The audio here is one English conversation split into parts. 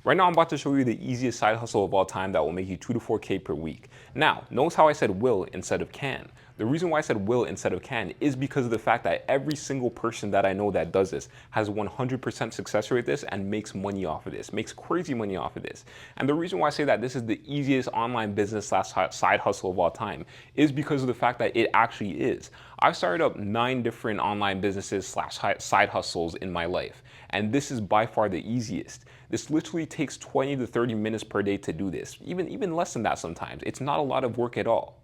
Right now, I'm about to show you the easiest side hustle of all time that will make you 2 to 4K per week. Now, notice how I said will instead of can. The reason why I said will instead of can is because of the fact that every single person that I know that does this has 100% success rate with this and makes money off of this, makes crazy money off of this. And the reason why I say that this is the easiest online business slash side hustle of all time is because of the fact that it actually is. I've started up 9 different online businesses slash side hustles in my life, and this is by far the easiest. This literally takes 20 to 30 minutes per day to do this, even less than that sometimes. It's not a lot of work at all.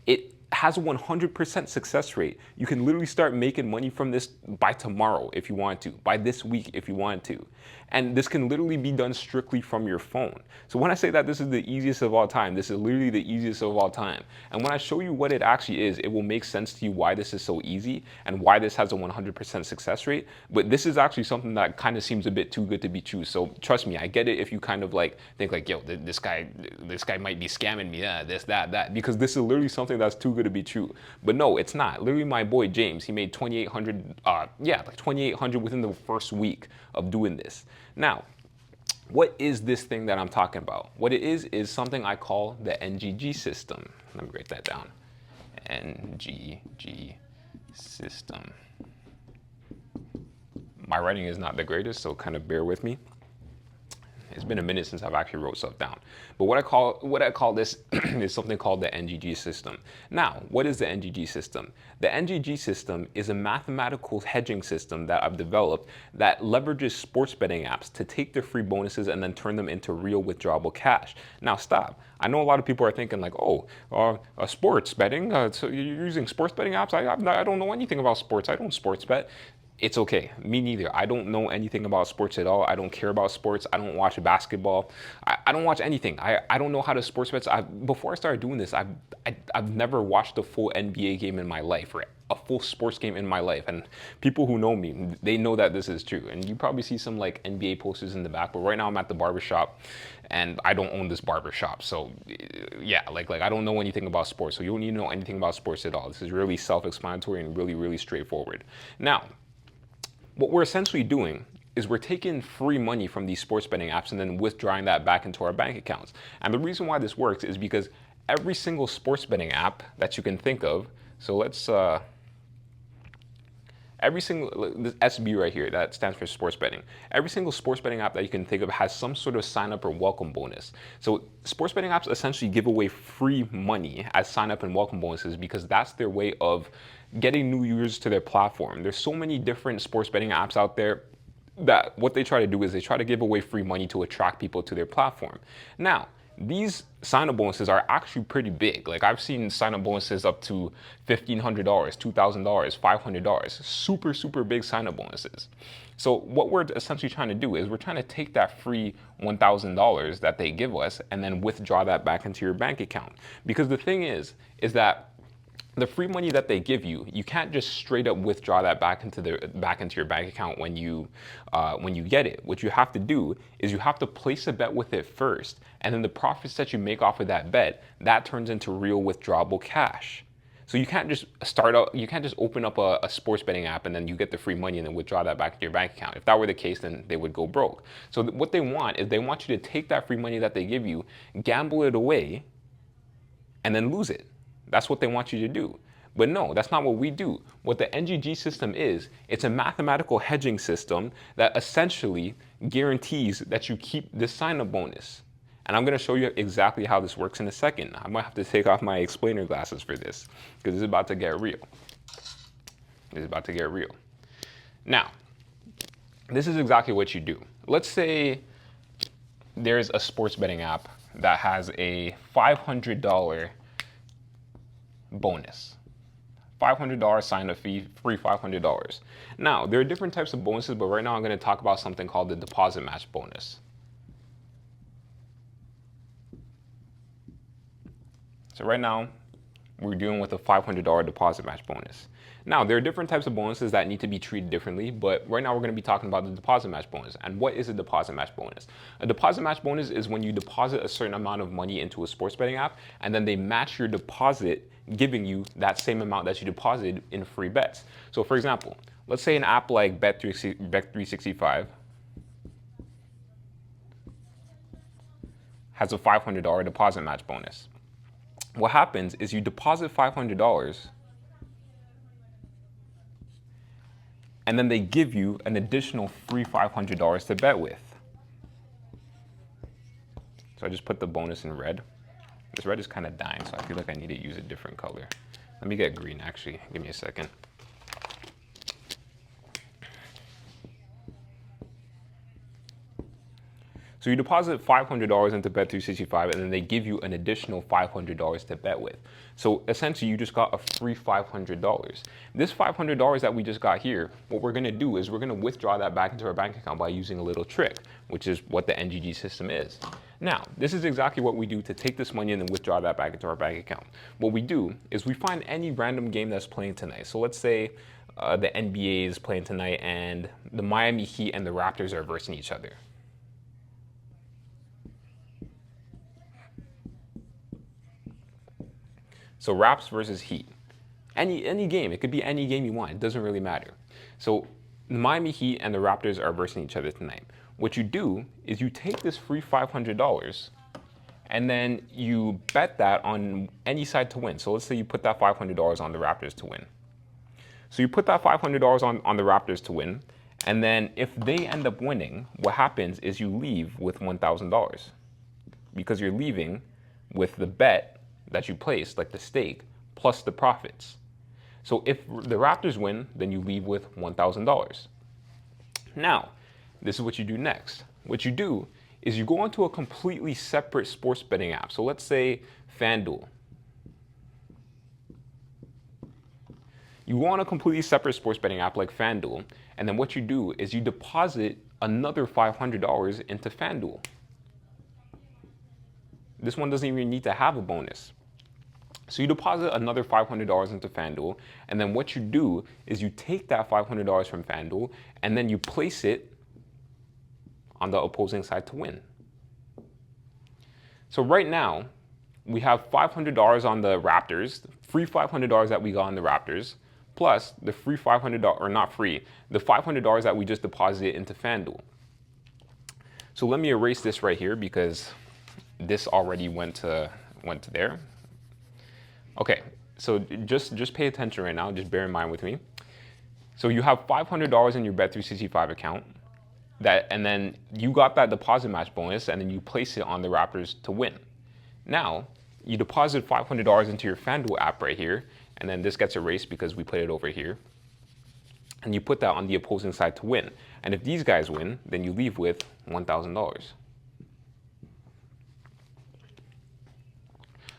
It has a 100% success rate. You can literally start making money from this by tomorrow if you want to, by this week if you want to. And this can literally be done strictly from your phone. So when I say that this is the easiest of all time, this is literally the easiest of all time. And when I show you what it actually is, it will make sense to you why this is so easy and why this has a 100% success rate. But this is actually something that kind of seems a bit too good to be true. So trust me, I get it if you kind of like think like, yo, this guy might be scamming me, this, that, because this is literally something that's too good to be true. But no, it's not. Literally, my boy James, he made 2,800, like 2,800 within the first week of doing this. Now, what is this thing that I'm talking about? What it is something I call the NGG system. Let me write that down. NGG system. My writing is not the greatest, so kind of bear with me. It's been a minute since I've actually wrote stuff down. But what I call this is something called the NGG system. Now, what is the NGG system? The NGG system is a mathematical hedging system that I've developed that leverages sports betting apps to take their free bonuses and then turn them into real withdrawable cash. Now, stop. I know a lot of people are thinking like, oh, sports betting? So you're using sports betting apps? I don't know anything about sports. I don't sports bet. It's okay. Me neither. I don't know anything about sports at all. I don't care about sports. I don't watch basketball. I don't watch anything. I don't know how to sports bet. Before I started doing this, I've never watched a full NBA game in my life or a full sports game in my life. And people who know me, they know that this is true. And you probably see some like NBA posters in the back. But right now I'm at the barbershop and I don't own this barbershop. So yeah, like I don't know anything about sports. So you don't need to know anything about sports at all. This is really self-explanatory and really, really straightforward. Now, what we're essentially doing is we're taking free money from these sports betting apps and then withdrawing that back into our bank accounts. And the reason why this works is because every single sports betting app that you can think of, so let's, every single, this SB right here, that stands for sports betting. Every single sports betting app that you can think of has some sort of sign up or welcome bonus. So sports betting apps essentially give away free money as sign up and welcome bonuses because that's their way of getting new users to their platform. There's so many different sports betting apps out there that what they try to do is they try to give away free money to attract people to their platform. Now, these sign-up bonuses are actually pretty big. Like I've seen sign-up bonuses up to $1,500, $2,000, $500, super, super big sign-up bonuses. So what we're essentially trying to do is we're trying to take that free $1,000 that they give us and then withdraw that back into your bank account. Because the thing is that the free money that they give you, you can't just straight up withdraw that back into your bank account when you get it. What you have to do is you have to place a bet with it first, and then the profits that you make off of that bet, that turns into real withdrawable cash. So you can't just open up a sports betting app and then you get the free money and then withdraw that back into your bank account. If that were the case, then they would go broke. So what they want is they want you to take that free money that they give you, gamble it away, and then lose it. That's what they want you to do. But no, that's not what we do. What the NGG system is, it's a mathematical hedging system that essentially guarantees that you keep this sign-up bonus. And I'm going to show you exactly how this works in a second. I might have to take off my explainer glasses for this because this is about to get real. This is about to get real. Now, this is exactly what you do. Let's say there's a sports betting app that has a $500 bonus. $500 sign-up fee, free $500. Now, there are different types of bonuses, but right now I'm going to talk about something called the deposit match bonus. So right now, we're dealing with a $500 deposit match bonus. Now, there are different types of bonuses that need to be treated differently, but right now we're going to be talking about the deposit match bonus. And what is a deposit match bonus? A deposit match bonus is when you deposit a certain amount of money into a sports betting app, and then they match your deposit, giving you that same amount that you deposited in free bets. So for example, let's say an app like Bet365 has a $500 deposit match bonus. What happens is you deposit $500 and then they give you an additional free $500 to bet with. So I just put the bonus in red. This red is kind of dying, so I feel like I need to use a different color. Let me get green, actually. Give me a second. So you deposit $500 into Bet365, and then they give you an additional $500 to bet with. So essentially, you just got a free $500. This $500 that we just got here, what we're gonna do is we're gonna withdraw that back into our bank account by using a little trick, which is what the NGG system is. Now, this is exactly what we do to take this money and then withdraw that back into our bank account. What we do is we find any random game that's playing tonight. So let's say the NBA is playing tonight and the Miami Heat and the Raptors are versing each other. So Raps versus Heat. Any game, it could be any game you want, it doesn't really matter. So the Miami Heat and the Raptors are versing each other tonight. What you do is you take this free $500 and then you bet that on any side to win. So let's say you put that $500 on the Raptors to win. So you put that $500 on the Raptors to win, and then if they end up winning, what happens is you leave with $1,000 because you're leaving with the bet that you placed, like the stake, plus the profits. So if the Raptors win, then you leave with $1,000. Now, this is what you do next. What you do is you go onto a completely separate sports betting app. So let's say FanDuel. You go on a completely separate sports betting app like FanDuel, and then what you do is you deposit another $500 into FanDuel. This one doesn't even need to have a bonus. So you deposit another $500 into FanDuel, and then what you do is you take that $500 from FanDuel, and then you place it on the opposing side to win. So right now, we have $500 on the Raptors, free $500 that we got on the Raptors, plus the free $500, or not free, the $500 that we just deposited into FanDuel. So let me erase this right here because this already went to there. Okay, so just pay attention right now, just bear in mind with me. So you have $500 in your Bet365 account, and then you got that deposit match bonus, and then you place it on the Raptors to win. Now, you deposit $500 into your FanDuel app right here, and then this gets erased because we put it over here. And you put that on the opposing side to win. And if these guys win, then you leave with $1,000.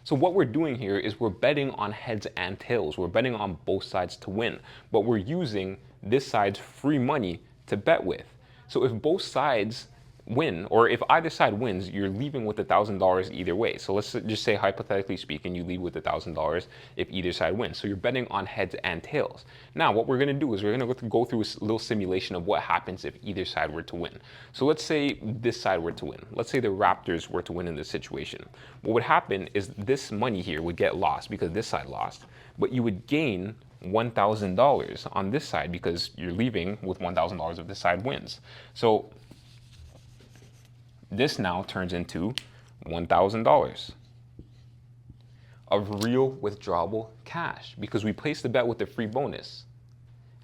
So what we're doing here is we're betting on heads and tails. We're betting on both sides to win, but we're using this side's free money to bet with. So if both sides win, or if either side wins, you're leaving with $1,000 either way. So let's just say, hypothetically speaking, you leave with $1,000 if either side wins. So you're betting on heads and tails. Now, what we're gonna do is we're gonna go through a little simulation of what happens if either side were to win. So let's say this side were to win. Let's say the Raptors were to win in this situation. What would happen is this money here would get lost because this side lost, but you would gain $1,000 on this side because you're leaving with $1,000 if this side wins. So this now turns into $1,000 of real withdrawable cash because we placed the bet with the free bonus.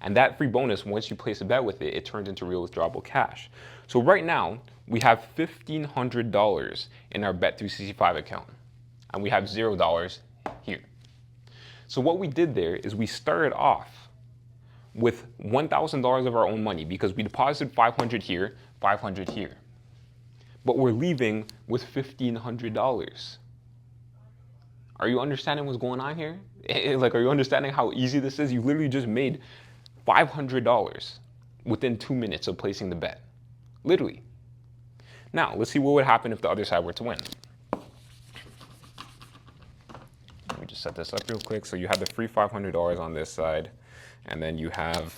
And that free bonus, once you place a bet with it, it turns into real withdrawable cash. So right now, we have $1,500 in our Bet365 account, and we have $0 here. So what we did there is we started off with $1,000 of our own money because we deposited $500 here, $500 here. But we're leaving with $1,500. Are you understanding what's going on here? Like, are you understanding how easy this is? You literally just made $500 within 2 minutes of placing the bet. Literally. Now, let's see what would happen if the other side were to win. Let me just set this up real quick. So you have the free $500 on this side, and then you have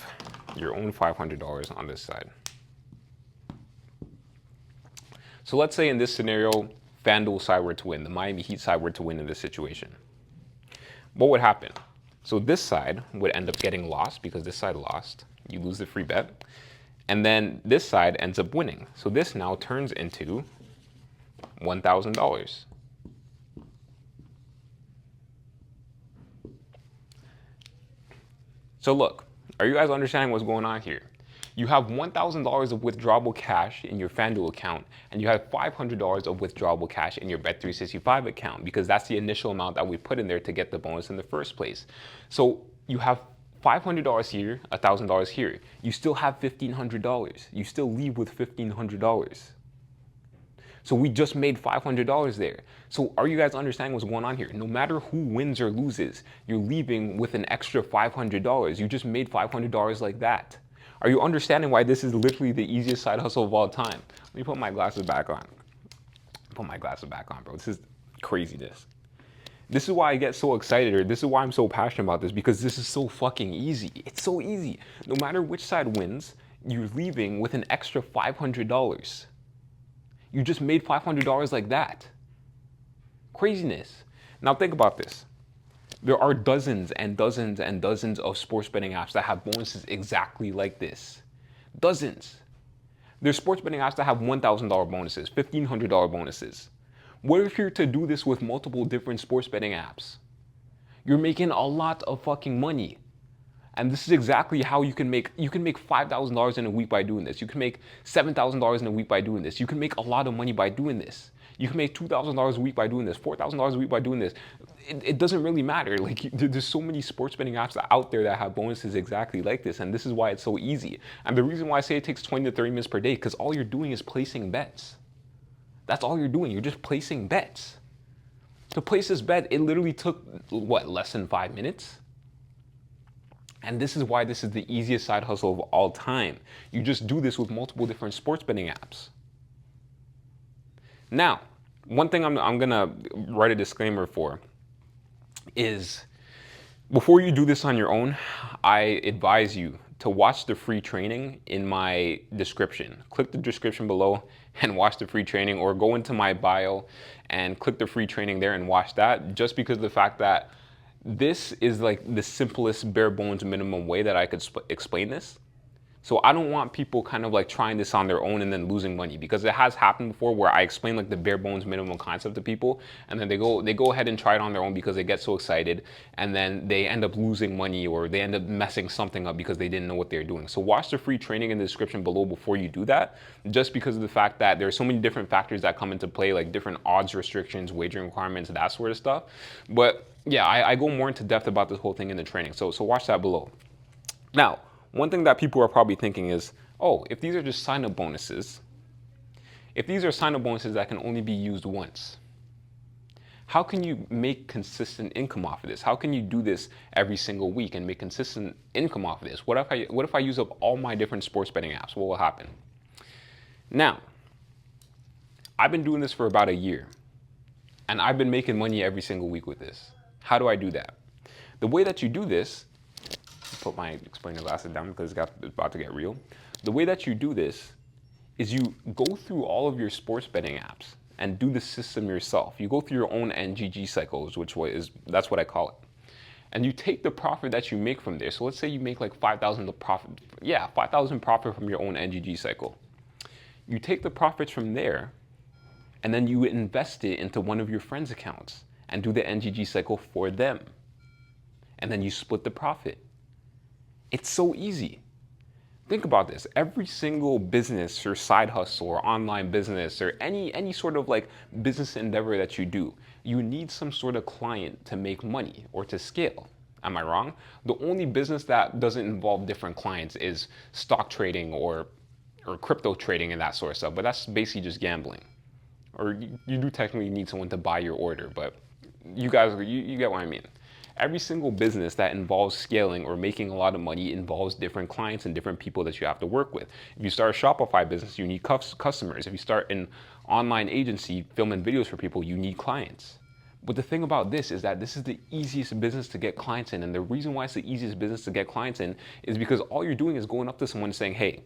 your own $500 on this side. So let's say in this scenario, FanDuel side were to win, the Miami Heat side were to win in this situation. What would happen? So this side would end up getting lost because this side lost. You lose the free bet. And then this side ends up winning. So this now turns into $1,000. So look, are you guys understanding what's going on here? You have $1,000 of withdrawable cash in your FanDuel account, and you have $500 of withdrawable cash in your Bet365 account, because that's the initial amount that we put in there to get the bonus in the first place. So you have $500 here, $1,000 here. You still have $1,500. You still leave with $1,500. So we just made $500 there. So are you guys understanding what's going on here? No matter who wins or loses, you're leaving with an extra $500. You just made $500 like that. Are you understanding why this is literally the easiest side hustle of all time? Let me put my glasses back on. Put my glasses back on, bro. This is craziness. This is why I get so excited, or this is why I'm so passionate about this, because this is so fucking easy. It's so easy. No matter which side wins, you're leaving with an extra $500. You just made $500 like that. Craziness. Now think about this. There are dozens and dozens and dozens of sports betting apps that have bonuses exactly like this. Dozens. There's sports betting apps that have $1,000 bonuses, $1,500 bonuses. What if you're to do this with multiple different sports betting apps? You're making a lot of fucking money. And this is exactly how you can make $5,000 in a week by doing this. You can make $7,000 in a week by doing this. You can make a lot of money by doing this. You can make $2,000 a week by doing this, $4,000 a week by doing this. It doesn't really matter. Like, there's so many sports betting apps out there that have bonuses exactly like this, and this is why it's so easy. And the reason why I say it takes 20 to 30 minutes per day, because all you're doing is placing bets. That's all you're doing. You're just placing bets. To place this bet, it literally took, what, less than 5 minutes? And this is why this is the easiest side hustle of all time. You just do this with multiple different sports betting apps. Now, one thing I'm gonna write a disclaimer for is, before you do this on your own, I advise you to watch the free training in my description. Click the description below and watch the free training, or go into my bio and click the free training there and watch that, just because of the fact that this is like the simplest bare bones minimum way that I could explain this. So I don't want people kind of like trying this on their own and then losing money, because it has happened before where I explain like the bare bones minimum concept to people, and then they go ahead and try it on their own because they get so excited, and then they end up losing money, or they end up messing something up because they didn't know what they're doing. So watch the free training in the description below before you do that, just because of the fact that there are so many different factors that come into play, like different odds restrictions, wagering requirements, that sort of stuff. But yeah, I go more into depth about this whole thing in the training. So watch that below. Now, one thing that people are probably thinking is, oh, if these are just sign-up bonuses, if these are sign-up bonuses that can only be used once, how can you make consistent income off of this? How can you do this every single week and make consistent income off of this? What if I use up all my different sports betting apps? What will happen? Now, I've been doing this for about a year, and I've been making money every single week with this. How do I do that? The way that you do this, put my explainer glasses down because it's about to get real. The way that you do this is you go through all of your sports betting apps and do the system yourself. You go through your own NGG cycles, that's what I call it. And you take the profit that you make from there. So let's say you make like 5,000 profit. Yeah, 5,000 profit from your own NGG cycle. You take the profits from there, and then you invest it into one of your friends' accounts and do the NGG cycle for them. And then you split the profit. It's so easy. Think about this. Every single business or side hustle or online business or any sort of like business endeavor that you do, you need some sort of client to make money or to scale. Am I wrong? The only business that doesn't involve different clients is stock trading or crypto trading and that sort of stuff, but that's basically just gambling. Or you do technically need someone to buy your order, but you guys, you get what I mean. Every single business that involves scaling or making a lot of money involves different clients and different people that you have to work with. If you start a Shopify business, you need customers. If you start an online agency filming videos for people, you need clients. But the thing about this is that this is the easiest business to get clients in. And the reason why it's the easiest business to get clients in is because all you're doing is going up to someone and saying, hey,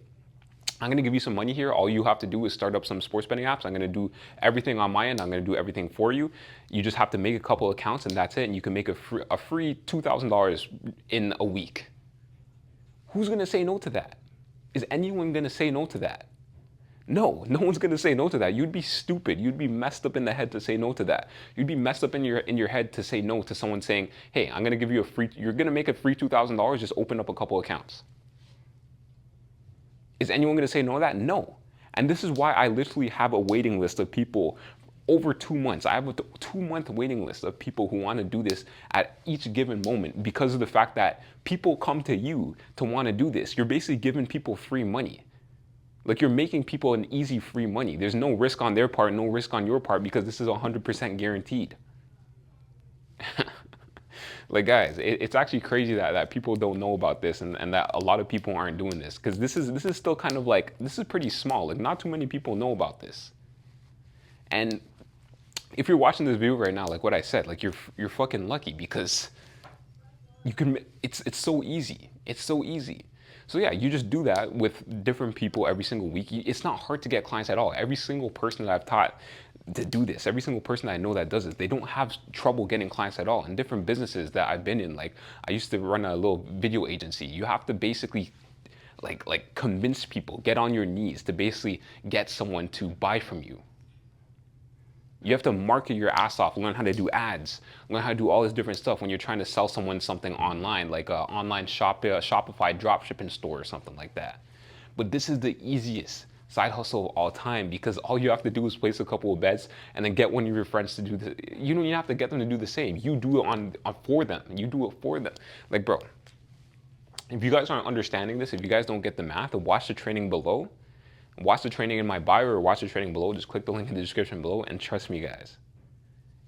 I'm going to give you some money here. All you have to do is start up some sports betting apps. I'm going to do everything on my end. I'm going to do everything for you. You just have to make a couple accounts and that's it. And you can make a free $2,000 in a week. Who's going to say no to that? Is anyone going to say no to that? No one's gonna say no to that. You'd be stupid. You'd be messed up in the head to say no to that. You'd be messed up in your head to say no to someone saying, "Hey, I'm gonna give you a free. You're gonna make a free $2,000. Just open up a couple accounts." Is anyone gonna say no to that? No. And this is why I literally have a waiting list of people over 2 months. I have a 2 month waiting list of people who want to do this at each given moment because of the fact that people come to you to want to do this. You're basically giving people free money. Like you're making people an easy free money. There's no risk on their part, no risk on your part because this is 100% guaranteed. Like guys, it's actually crazy that people don't know about this and that a lot of people aren't doing this because this is still kind of like, this is pretty small. Like not too many people know about this. And if you're watching this video right now, like what I said, like you're fucking lucky because you can, it's so easy. It's so easy. So yeah, you just do that with different people every single week. It's not hard to get clients at all. Every single person that I've taught to do this, every single person that I know that does it, they don't have trouble getting clients at all. In different businesses that I've been in, like I used to run a little video agency. You have to basically like convince people, get on your knees to basically get someone to buy from you. You have to market your ass off, learn how to do ads, learn how to do all this different stuff when you're trying to sell someone something online, like an online Shopify dropshipping store or something like that. But this is the easiest side hustle of all time because all you have to do is place a couple of bets and then get one of your friends to do the, you don't even have to get them to do the same. You do it on for them. You do it for them. Like, bro, if you guys aren't understanding this, if you guys don't get the math, watch the training below. Watch the training in my bio or watch the training below. Just click the link in the description below and trust me, guys.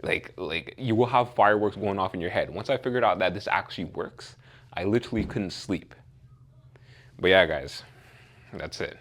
Like you will have fireworks going off in your head. Once I figured out that this actually works, I literally couldn't sleep. But yeah, guys, that's it.